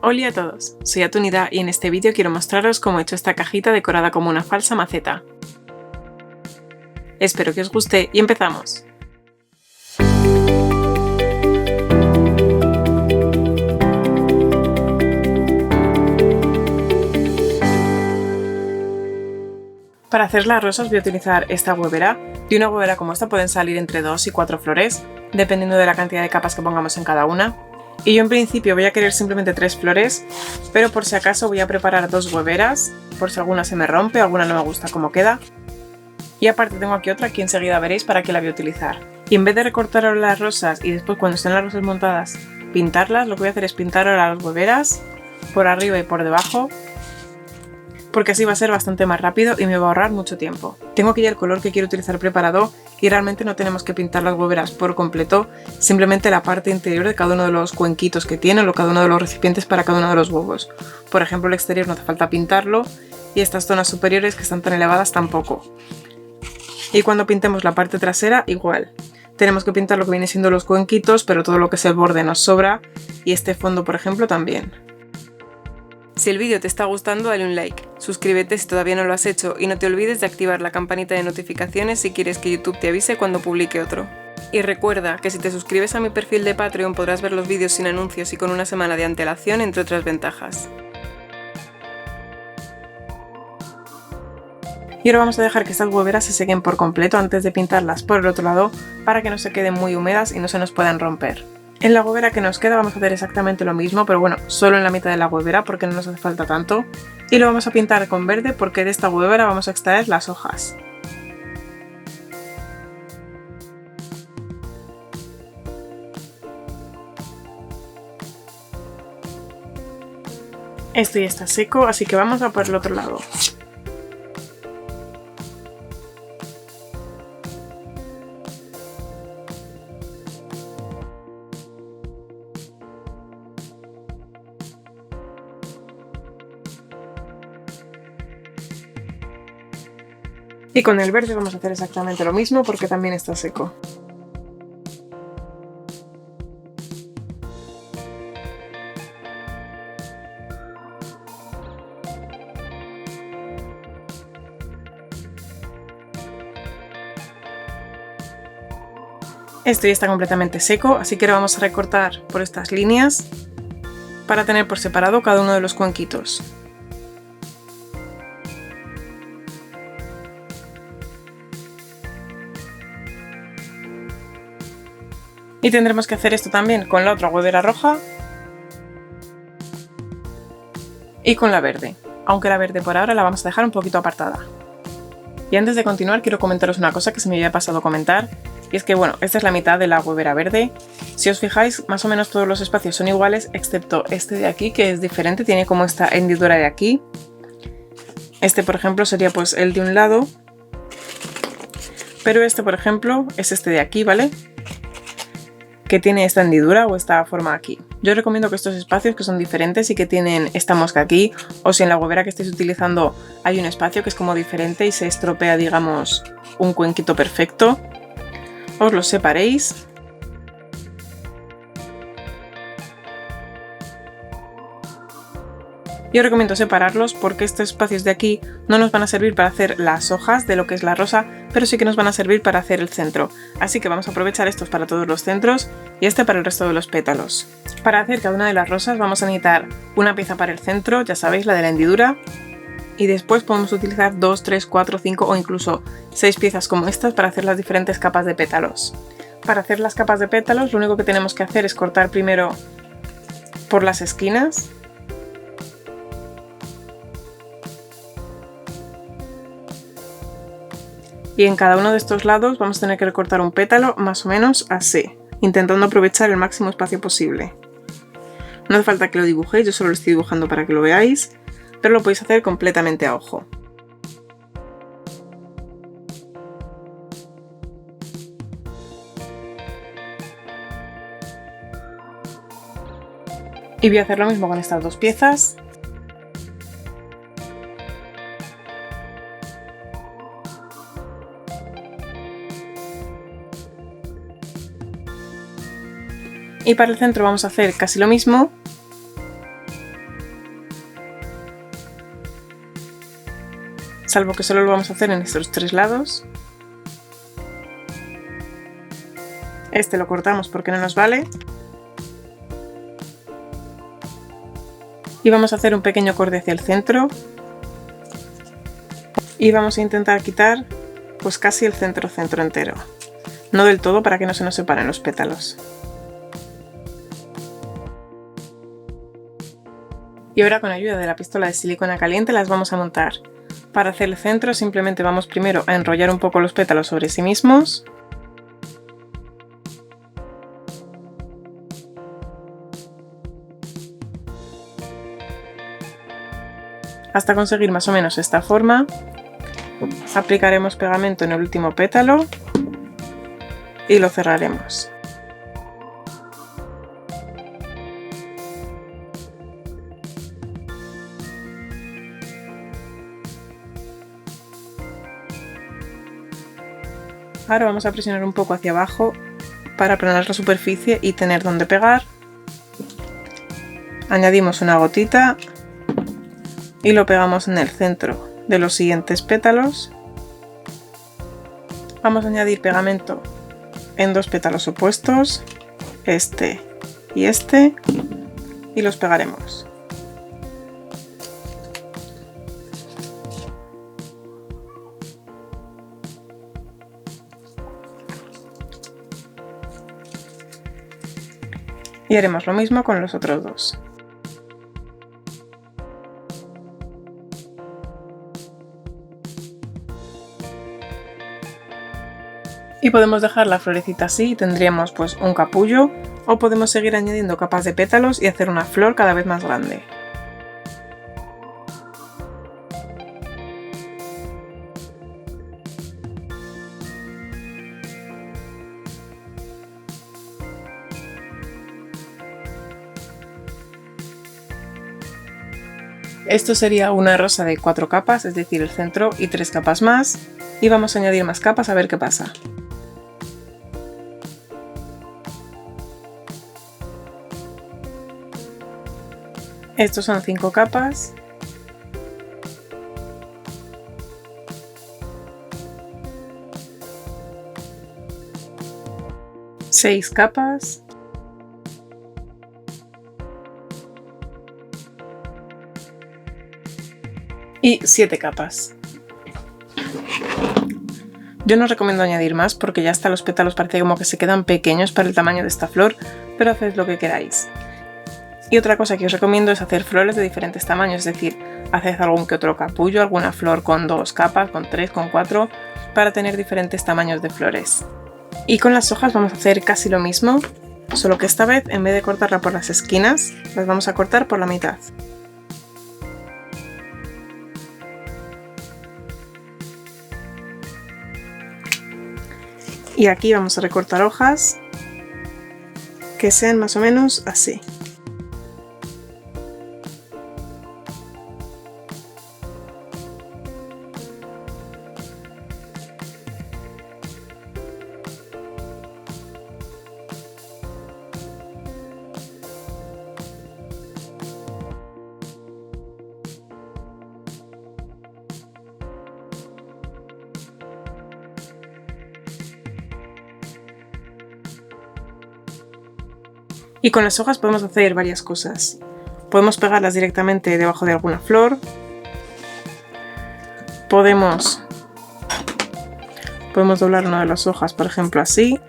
Hola a todos, soy Atunida y en este vídeo quiero mostraros cómo he hecho esta cajita decorada como una falsa maceta. Espero que os guste y empezamos. Para hacer las rosas voy a utilizar esta huevera. De una huevera como esta pueden salir entre 2 y 4 flores, dependiendo de la cantidad de capas que pongamos en cada una. Y yo en principio voy a querer simplemente 3 flores, pero por si acaso voy a preparar 2 hueveras, por si alguna se me rompe, alguna no me gusta cómo queda. Y aparte tengo aquí otra que enseguida veréis para qué la voy a utilizar. Y en vez de recortar ahora las rosas y después cuando estén las rosas montadas pintarlas, lo que voy a hacer es pintar ahora las hueveras por arriba y por debajo, porque así va a ser bastante más rápido y me va a ahorrar mucho tiempo. Tengo aquí ya el color que quiero utilizar preparado y realmente no tenemos que pintar las hueveras por completo, simplemente la parte interior de cada uno de los cuenquitos que tiene o cada uno de los recipientes para cada uno de los huevos. Por ejemplo, el exterior no hace falta pintarlo y estas zonas superiores que están tan elevadas tampoco. Y cuando pintemos la parte trasera igual. Tenemos que pintar lo que viene siendo los cuenquitos, pero todo lo que es el borde nos sobra y este fondo por ejemplo también. Si el vídeo te está gustando, dale un like, suscríbete si todavía no lo has hecho y no te olvides de activar la campanita de notificaciones si quieres que YouTube te avise cuando publique otro. Y recuerda que si te suscribes a mi perfil de Patreon podrás ver los vídeos sin anuncios y con una semana de antelación, entre otras ventajas. Y ahora vamos a dejar que estas hueveras se sequen por completo antes de pintarlas por el otro lado para que no se queden muy húmedas y no se nos puedan romper. En la huevera que nos queda vamos a hacer exactamente lo mismo, pero bueno, solo en la mitad de la huevera porque no nos hace falta tanto. Y lo vamos a pintar con verde porque de esta huevera vamos a extraer las hojas. Esto ya está seco, así que vamos a por el otro lado. Y con el verde vamos a hacer exactamente lo mismo porque también está seco. Esto ya está completamente seco, así que ahora vamos a recortar por estas líneas para tener por separado cada uno de los cuenquitos. Y tendremos que hacer esto también con la otra huevera roja y con la verde, aunque la verde por ahora la vamos a dejar un poquito apartada. Y antes de continuar quiero comentaros una cosa que se me había pasado comentar, y es que bueno, esta es la mitad de la huevera verde. Si os fijáis, más o menos todos los espacios son iguales, excepto este de aquí que es diferente, tiene como esta hendidura de aquí. Este por ejemplo sería pues el de un lado, pero este por ejemplo es este de aquí, ¿vale? Que tiene esta hendidura o esta forma aquí. Yo recomiendo que estos espacios que son diferentes y que tienen esta mosca aquí, o si en la huevera que estéis utilizando hay un espacio que es como diferente y se estropea, digamos, un cuenquito perfecto, os los separéis. Yo recomiendo separarlos porque estos espacios de aquí no nos van a servir para hacer las hojas de lo que es la rosa, pero sí que nos van a servir para hacer el centro. Así que vamos a aprovechar estos para todos los centros y este para el resto de los pétalos. Para hacer cada una de las rosas vamos a necesitar una pieza para el centro, ya sabéis, la de la hendidura. Y después podemos utilizar 2, 3, 4, 5 o incluso 6 piezas como estas para hacer las diferentes capas de pétalos. Para hacer las capas de pétalos lo único que tenemos que hacer es cortar primero por las esquinas. Y en cada uno de estos lados vamos a tener que recortar un pétalo más o menos así, intentando aprovechar el máximo espacio posible. No hace falta que lo dibujéis, yo solo lo estoy dibujando para que lo veáis, pero lo podéis hacer completamente a ojo. Y voy a hacer lo mismo con estas dos piezas. Y para el centro vamos a hacer casi lo mismo, salvo que solo lo vamos a hacer en estos 3 lados. Este lo cortamos porque no nos vale. Y vamos a hacer un pequeño corte hacia el centro. Y vamos a intentar quitar pues casi el centro entero. No del todo para que no se nos separen los pétalos. Y ahora con ayuda de la pistola de silicona caliente las vamos a montar. Para hacer el centro simplemente vamos primero a enrollar un poco los pétalos sobre sí mismos. Hasta conseguir más o menos esta forma. Aplicaremos pegamento en el último pétalo y lo cerraremos. Ahora vamos a presionar un poco hacia abajo para aplanar la superficie y tener donde pegar. Añadimos una gotita y lo pegamos en el centro de los siguientes pétalos. Vamos a añadir pegamento en 2 pétalos opuestos, este, y los pegaremos. Y haremos lo mismo con los otros 2. Y podemos dejar la florecita así y tendríamos pues un capullo, o podemos seguir añadiendo capas de pétalos y hacer una flor cada vez más grande. Esto sería una rosa de 4 capas, es decir, el centro y 3 capas más, y vamos a añadir más capas a ver qué pasa. Estos son 5 capas. Seis capas. Y 7 capas. Yo no recomiendo añadir más porque ya hasta los pétalos parece como que se quedan pequeños para el tamaño de esta flor, pero haced lo que queráis. Y otra cosa que os recomiendo es hacer flores de diferentes tamaños, es decir, haced algún que otro capullo, alguna flor con 2 capas, con 3, con 4, para tener diferentes tamaños de flores. Y con las hojas vamos a hacer casi lo mismo, solo que esta vez en vez de cortarla por las esquinas, las vamos a cortar por la mitad. Y aquí vamos a recortar hojas que sean más o menos así. Y con las hojas podemos hacer varias cosas. Podemos pegarlas directamente debajo de alguna flor. Podemos doblar una de las hojas, por ejemplo, así.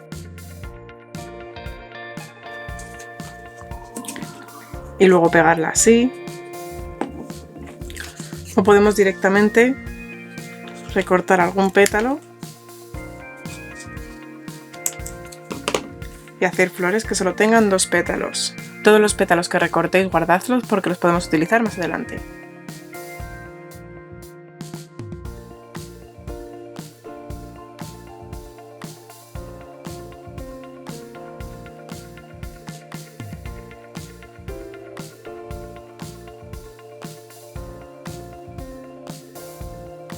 Y luego pegarla así. O podemos directamente recortar algún pétalo y hacer flores que solo tengan 2 pétalos. Todos los pétalos que recortéis guardadlos porque los podemos utilizar más adelante.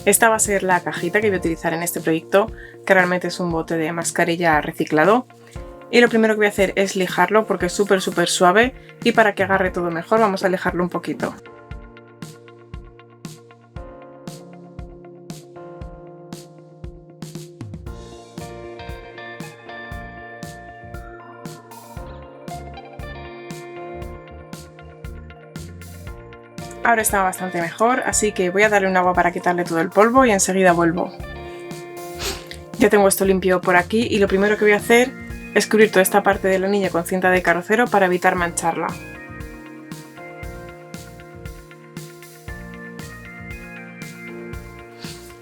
Esta va a ser la cajita que voy a utilizar en este proyecto, que realmente es un bote de mascarilla reciclado. Y lo primero que voy a hacer es lijarlo porque es súper suave y para que agarre todo mejor vamos a lijarlo un poquito. Ahora está bastante mejor, así que voy a darle un agua para quitarle todo el polvo y enseguida vuelvo. Ya tengo esto limpio por aquí y lo primero que voy a hacer es cubrir toda esta parte de la anilla con cinta de carrocero para evitar mancharla.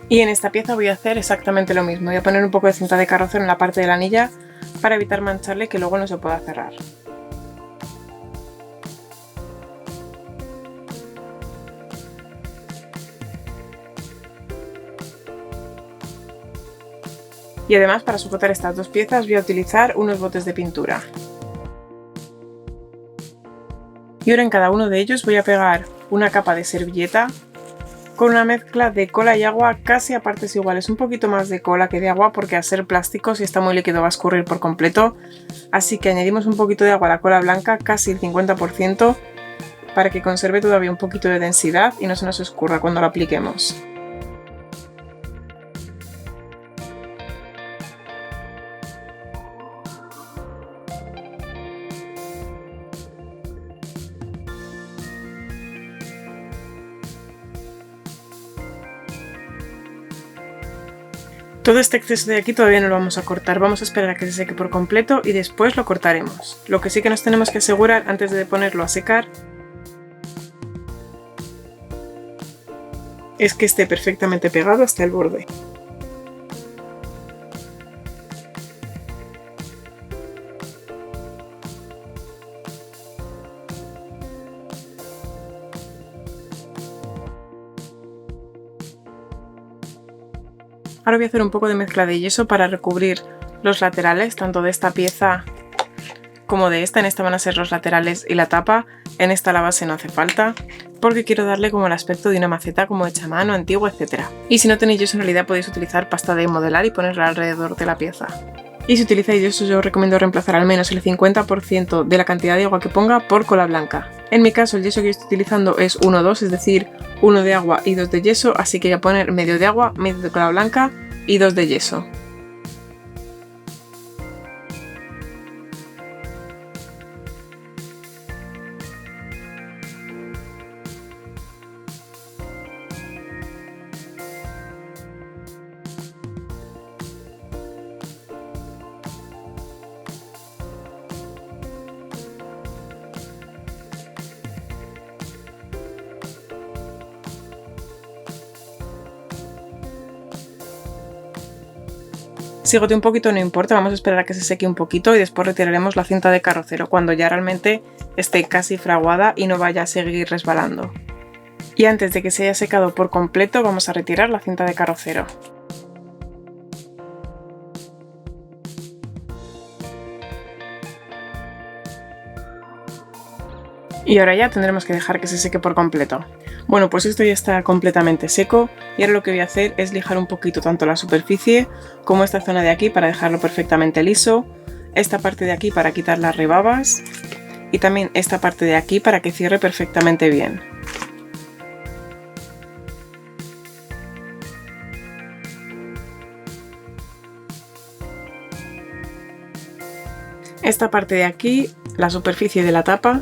Y en esta pieza voy a hacer exactamente lo mismo, voy a poner un poco de cinta de carrocero en la parte de la anilla para evitar mancharle y que luego no se pueda cerrar. Y además, para sujetar estas dos piezas voy a utilizar unos botes de pintura. Y ahora en cada uno de ellos voy a pegar una capa de servilleta con una mezcla de cola y agua casi a partes iguales, un poquito más de cola que de agua porque al ser plástico si está muy líquido va a escurrir por completo, así que añadimos un poquito de agua a la cola blanca, casi el 50%, para que conserve todavía un poquito de densidad y no se nos escurra cuando lo apliquemos. Todo este exceso de aquí todavía no lo vamos a cortar, vamos a esperar a que se seque por completo y después lo cortaremos. Lo que sí que nos tenemos que asegurar antes de ponerlo a secar es que esté perfectamente pegado hasta el borde. Ahora voy a hacer un poco de mezcla de yeso para recubrir los laterales, tanto de esta pieza como de esta. En esta van a ser los laterales y la tapa, en esta la base no hace falta, porque quiero darle como el aspecto de una maceta como hecha a mano, antigua, etc. Y si no tenéis yeso en realidad podéis utilizar pasta de modelar y ponerla alrededor de la pieza. Y si utilizáis yeso yo os recomiendo reemplazar al menos el 50% de la cantidad de agua que ponga por cola blanca. En mi caso el yeso que yo estoy utilizando es 1-2, es decir, 1 de agua y 2 de yeso, así que voy a poner medio de agua, medio de cola blanca y 2 de yeso. Si gotea un poquito no importa, vamos a esperar a que se seque un poquito y después retiraremos la cinta de carrocero cuando ya realmente esté casi fraguada y no vaya a seguir resbalando. Y antes de que se haya secado por completo vamos a retirar la cinta de carrocero. Y ahora ya tendremos que dejar que se seque por completo. Bueno, pues esto ya está completamente seco y ahora lo que voy a hacer es lijar un poquito tanto la superficie como esta zona de aquí para dejarlo perfectamente liso, esta parte de aquí para quitar las rebabas y también esta parte de aquí para que cierre perfectamente bien. Esta parte de aquí, la superficie de la tapa,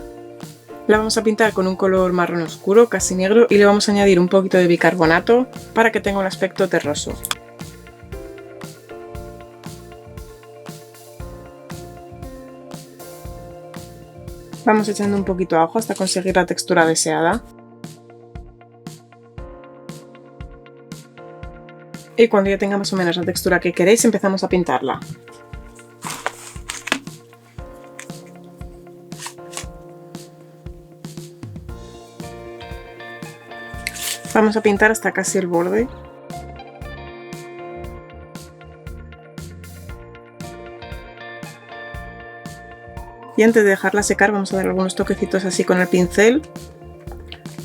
la vamos a pintar con un color marrón oscuro, casi negro, y le vamos a añadir un poquito de bicarbonato para que tenga un aspecto terroso. Vamos echando un poquito de ajo hasta conseguir la textura deseada. Y cuando ya tenga más o menos la textura que queréis, empezamos a pintarla. Vamos a pintar hasta casi el borde. Y antes de dejarla secar vamos a dar algunos toquecitos así con el pincel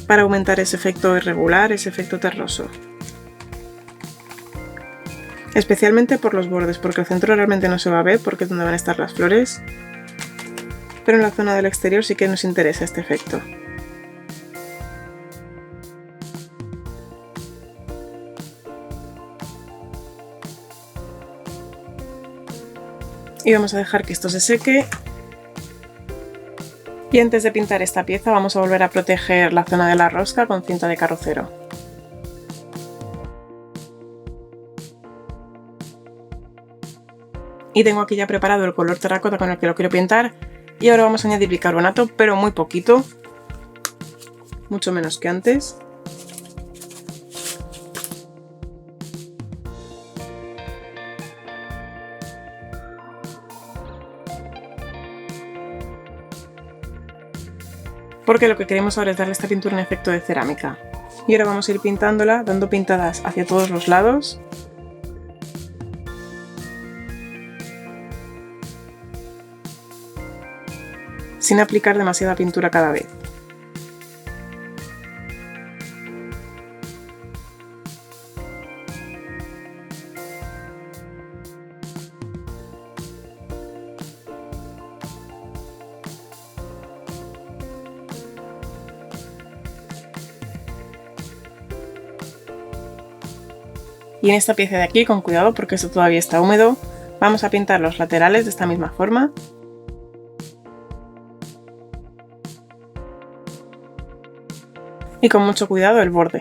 para aumentar ese efecto irregular, ese efecto terroso. Especialmente por los bordes, porque el centro realmente no se va a ver porque es donde van a estar las flores. Pero en la zona del exterior sí que nos interesa este efecto. Y vamos a dejar que esto se seque Y antes de pintar esta pieza vamos a volver a proteger la zona de la rosca con cinta de carrocero. Y tengo aquí ya preparado el color terracota con el que lo quiero pintar. Y ahora vamos a añadir bicarbonato, pero muy poquito, mucho menos que antes. Porque lo que queremos ahora es darle a esta pintura un efecto de cerámica. Y ahora vamos a ir pintándola, dando pintadas hacia todos los lados. Sin aplicar demasiada pintura cada vez. Y en esta pieza de aquí, con cuidado porque esto todavía está húmedo, vamos a pintar los laterales de esta misma forma. Y con mucho cuidado el borde.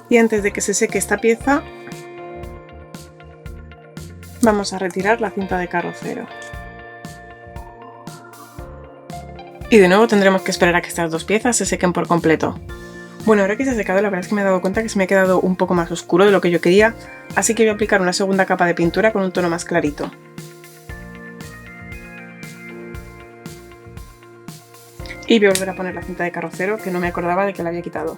Y antes de que se seque esta pieza, vamos a retirar la cinta de carrocero. Y de nuevo tendremos que esperar a que estas dos piezas se sequen por completo. Bueno, ahora que se ha secado, la verdad es que me he dado cuenta que se me ha quedado un poco más oscuro de lo que yo quería, así que voy a aplicar una segunda capa de pintura con un tono más clarito. Y voy a volver a poner la cinta de carrocero, que no me acordaba de que la había quitado.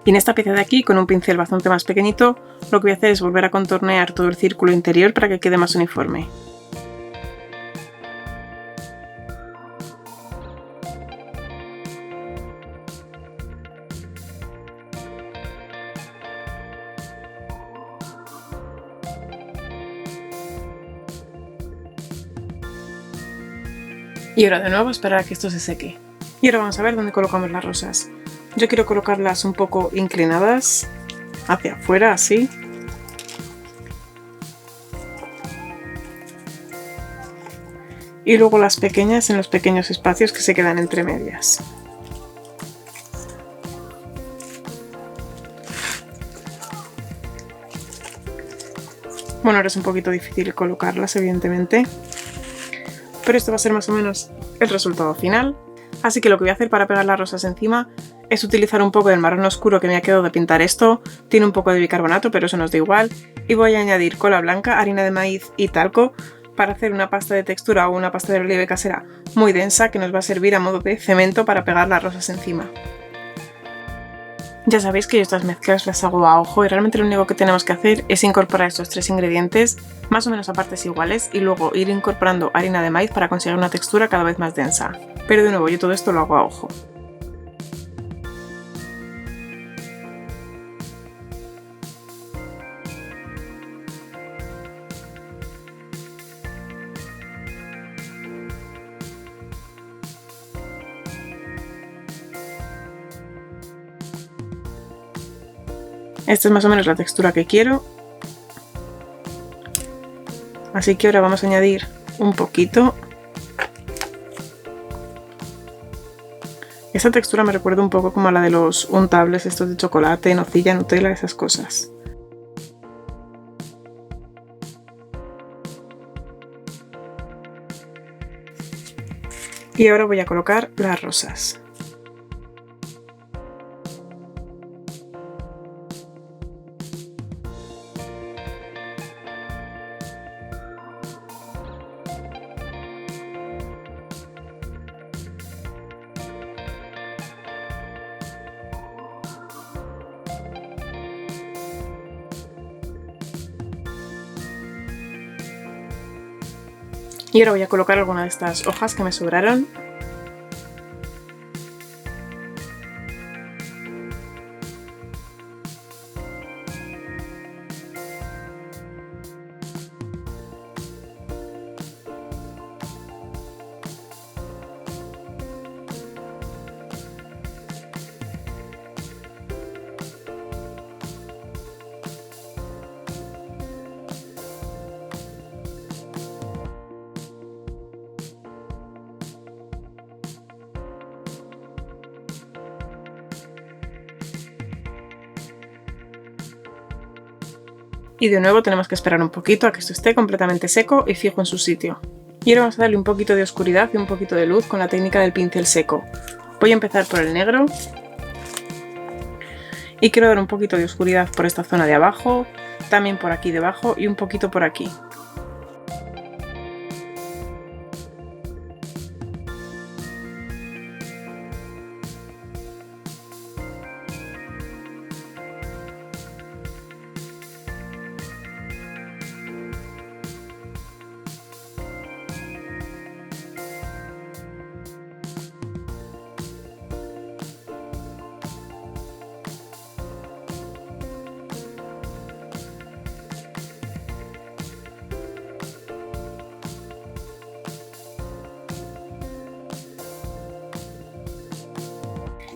Y en esta pieza de aquí, con un pincel bastante más pequeñito, lo que voy a hacer es volver a contornear todo el círculo interior para que quede más uniforme. Y ahora de nuevo esperar a que esto se seque. Y ahora vamos a ver dónde colocamos las rosas. Yo quiero colocarlas un poco inclinadas hacia afuera, así. Y luego las pequeñas en los pequeños espacios que se quedan entre medias. Bueno, ahora es un poquito difícil colocarlas, evidentemente. Pero esto va a ser más o menos el resultado final. Así que lo que voy a hacer para pegar las rosas encima es utilizar un poco del marrón oscuro que me ha quedado de pintar esto. Tiene un poco de bicarbonato, pero eso nos da igual. Y voy a añadir cola blanca, harina de maíz y talco para hacer una pasta de textura o una pasta de relieve casera muy densa que nos va a servir a modo de cemento para pegar las rosas encima. Ya sabéis que yo estas mezclas las hago a ojo y realmente lo único que tenemos que hacer es incorporar estos tres ingredientes más o menos a partes iguales y luego ir incorporando harina de maíz para conseguir una textura cada vez más densa. Pero de nuevo, yo todo esto lo hago a ojo. Esta es más o menos la textura que quiero. Así que ahora vamos a añadir un poquito. Esta textura me recuerda un poco como a la de los untables estos de chocolate, nocilla, Nutella, esas cosas. Y ahora voy a colocar las rosas. Y ahora voy a colocar alguna de estas hojas que me sobraron. Y de nuevo tenemos que esperar un poquito a que esto esté completamente seco y fijo en su sitio. Y ahora vamos a darle un poquito de oscuridad y un poquito de luz con la técnica del pincel seco. Voy a empezar por el negro. Y quiero dar un poquito de oscuridad por esta zona de abajo, también por aquí debajo y un poquito por aquí.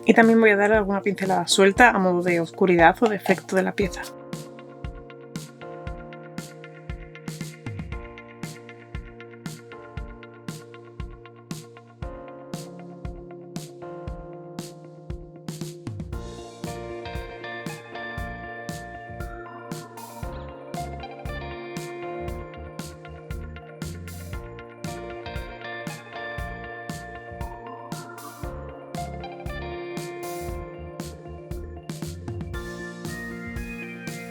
Y también voy a dar alguna pincelada suelta a modo de oscuridad o de efecto de la pieza.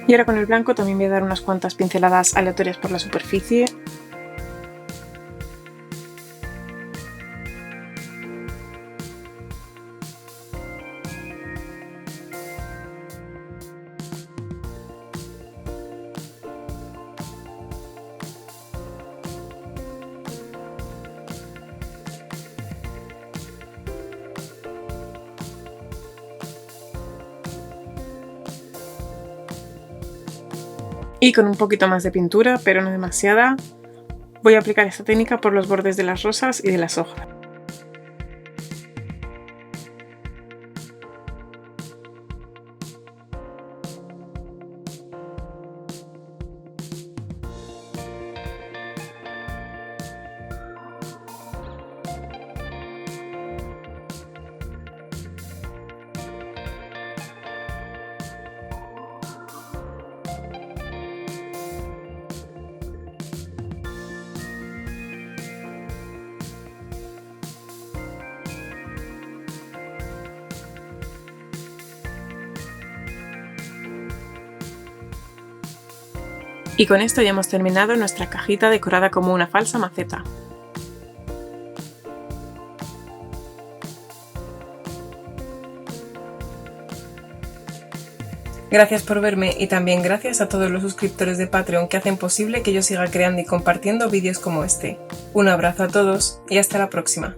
Y ahora con el blanco también voy a dar unas cuantas pinceladas aleatorias por la superficie. Y con un poquito más de pintura, pero no demasiada, voy a aplicar esta técnica por los bordes de las rosas y de las hojas. Y con esto ya hemos terminado nuestra cajita decorada como una falsa maceta. Gracias por verme y también gracias a todos los suscriptores de Patreon que hacen posible que yo siga creando y compartiendo vídeos como este. Un abrazo a todos y hasta la próxima.